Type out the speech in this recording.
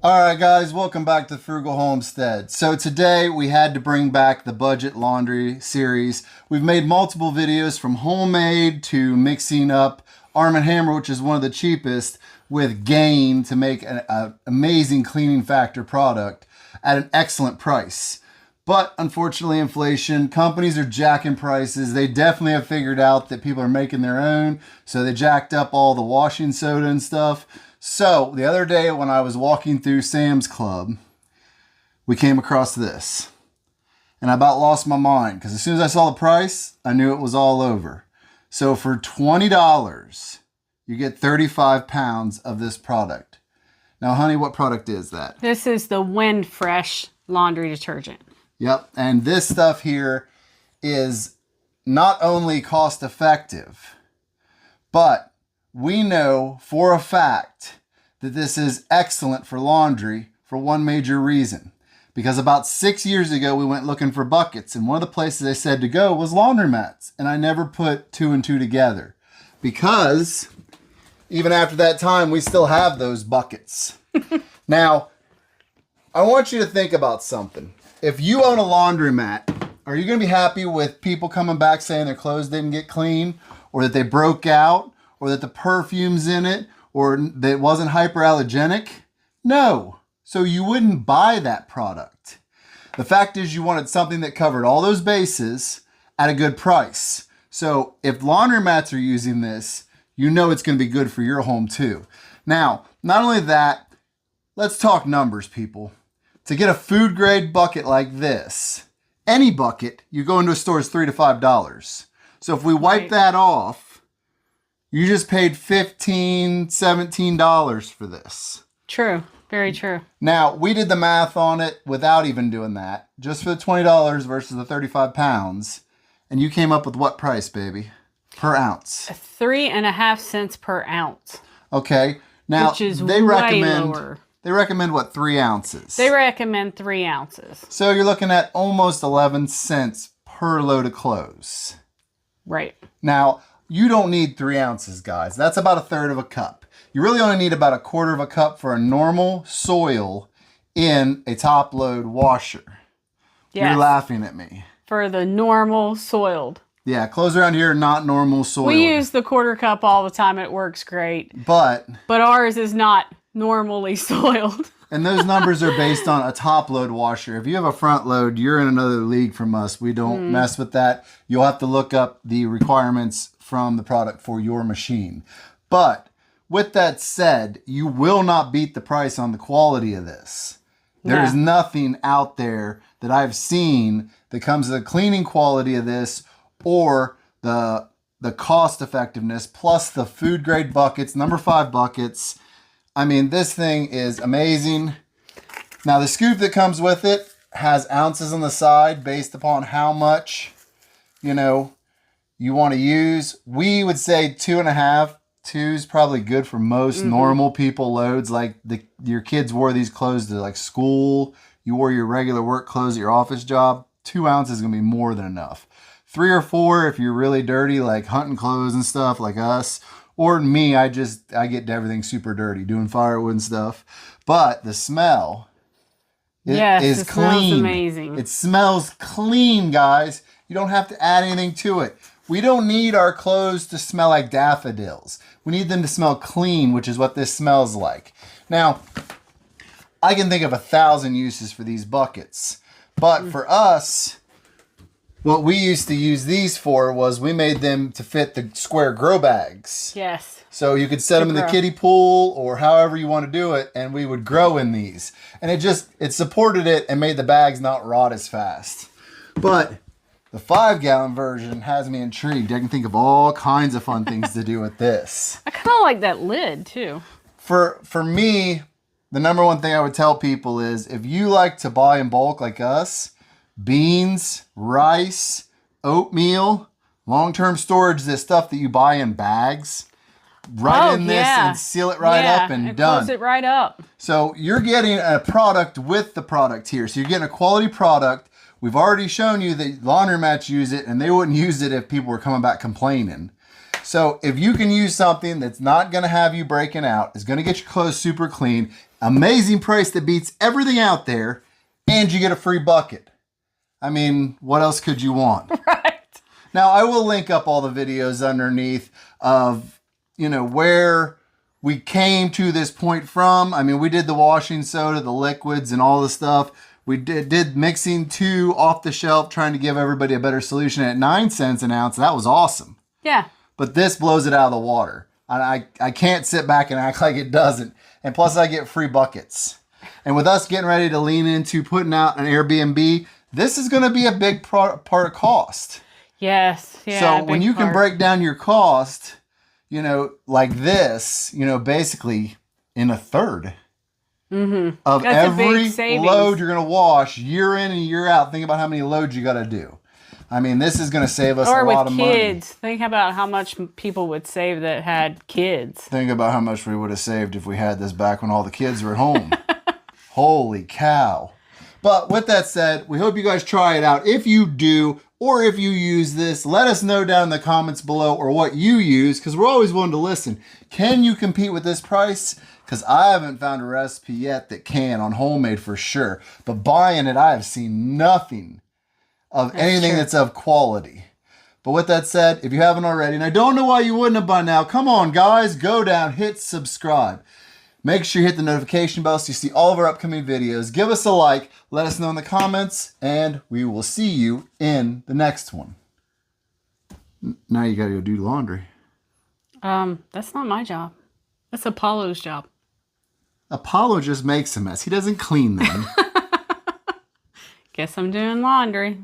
All right, guys, welcome back to Frugal Homestead. So today we had to bring back the budget laundry series. We've made multiple videos from homemade to mixing up Arm & Hammer, which is one of the cheapest, with Gain to make an amazing cleaning factor product at an excellent price. But unfortunately, inflation, companies are jacking prices. They definitely have figured out that people are making their own, so they jacked up all the washing soda and stuff. So the other day when I was walking through Sam's Club, we came across this. And I about lost my mind because as soon as I saw the price, I knew it was all over. So for $20, you get 35 pounds of this product. Now, honey, what product is that? This is the Wind Fresh laundry detergent. Yep, and this stuff here is not only cost effective, but we know for a fact that this is excellent for laundry for one major reason. Because about 6 years ago, we went looking for buckets, and one of the places they said to go was laundromats, and I never put two and two together. Because even after that time, we still have those buckets. Now, I want you to think about something. If you own a laundromat, are you going to be happy with people coming back saying their clothes didn't get clean, or that they broke out, or that the perfume's in it, or that it wasn't hyperallergenic? No. So you wouldn't buy that product. The fact is you wanted something that covered all those bases at a good price. So if laundromats are using this, you know it's going to be good for your home too. Now, not only that, let's talk numbers, people. To get a food grade bucket like this, any bucket, you go into a store is $3 to $5. So if we wipe that off, you just paid $15, $17 for this. True. Very true. Now, we did the math on it without even doing that. Just for the $20 versus the 35 pounds. And you came up with what price, baby? Per ounce. 3.5 cents per ounce. Okay. Now, which is they way lower. They recommend, what, 3 ounces? They recommend 3 ounces. So you're looking at almost 11 cents per load of clothes. Right. Now, you don't need 3 ounces, guys. That's about a third of a cup. You really only need about a quarter of a cup for a normal soil in a top load washer. Yes. You're laughing at me. For the normal soiled. Yeah, clothes around here are not normal soiled. We use the quarter cup all the time. It works great. But ours is not normally soiled. And those numbers are based on a top load washer. If you have a front load, you're in another league from us. We don't mess with that. You'll have to look up the requirements from the product for your machine. But with that said, you will not beat the price on the quality of this. There is nothing out there that I've seen that comes to the cleaning quality of this or the cost effectiveness plus the food grade buckets, number 5 buckets. I mean, this thing is amazing. Now, the scoop that comes with it has ounces on the side based upon how much, you want to use. We would say 2.5. 2 is probably good for most normal people loads. Like your kids wore these clothes to like school. You wore your regular work clothes at your office job. 2 ounces is going to be more than enough. 3 or 4 if you're really dirty, like hunting clothes and stuff like us. Or me, I get everything super dirty, doing firewood and stuff. But the smell is clean. Smells amazing. It smells clean, guys. You don't have to add anything to it. We don't need our clothes to smell like daffodils. We need them to smell clean, which is what this smells like. Now, I can think of 1,000 uses for these buckets. But for us, what we used to use these for was we made them to fit the square grow bags. Yes. So you could set them in the kiddie pool or however you want to do it, and we would grow in these. And it supported it and made the bags not rot as fast. But the 5-gallon version has me intrigued. I can think of all kinds of fun things to do with this. I kind of like that lid too. For me, the number one thing I would tell people is if you like to buy in bulk like us, beans, rice, oatmeal, long-term storage, this stuff that you buy in bags, in this and seal it up and done. Close it right up. So you're getting a product with the product here. So you're getting a quality product. We've already shown you that laundromats use it and they wouldn't use it if people were coming back complaining. So if you can use something that's not going to have you breaking out, is going to get your clothes super clean, Amazing price that beats everything out there, and you get a free bucket. I mean, what else could you want? Right. Now, I will link up all the videos underneath of, where we came to this point from. I mean, we did the washing soda, the liquids, and all the stuff. We did mixing 2 off the shelf, trying to give everybody a better solution at 9 cents an ounce. That was awesome. Yeah. But this blows it out of the water. I can't sit back and act like it doesn't. And plus, I get free buckets. And with us getting ready to lean into putting out an Airbnb, this is going to be a big part of cost. Yes. Yeah. So when you can break down your cost, like this, basically in a third of That's a big every savings. load you're going to wash year in and year out. Think about how many loads you got to do. I mean, this is going to save us a lot of money. Or with kids. Think about how much people would save that had kids. Think about how much we would have saved if we had this back when all the kids were at home. Holy cow. But with that said, we hope you guys try it out. If you do, or if you use this, let us know down in the comments below or what you use, because we're always willing to listen. Can you compete with this price? Because I haven't found a recipe yet that can on homemade for sure. But buying it, I have seen nothing of anything that's of quality. But with that said, if you haven't already, and I don't know why you wouldn't have by now, come on guys, go down, hit subscribe. Make sure you hit the notification bell so you see all of our upcoming videos. Give us a like, let us know in the comments, and we will see you in the next one. Now you gotta go do laundry. That's not my job. That's Apollo's job. Apollo just makes a mess. He doesn't clean them. Guess I'm doing laundry.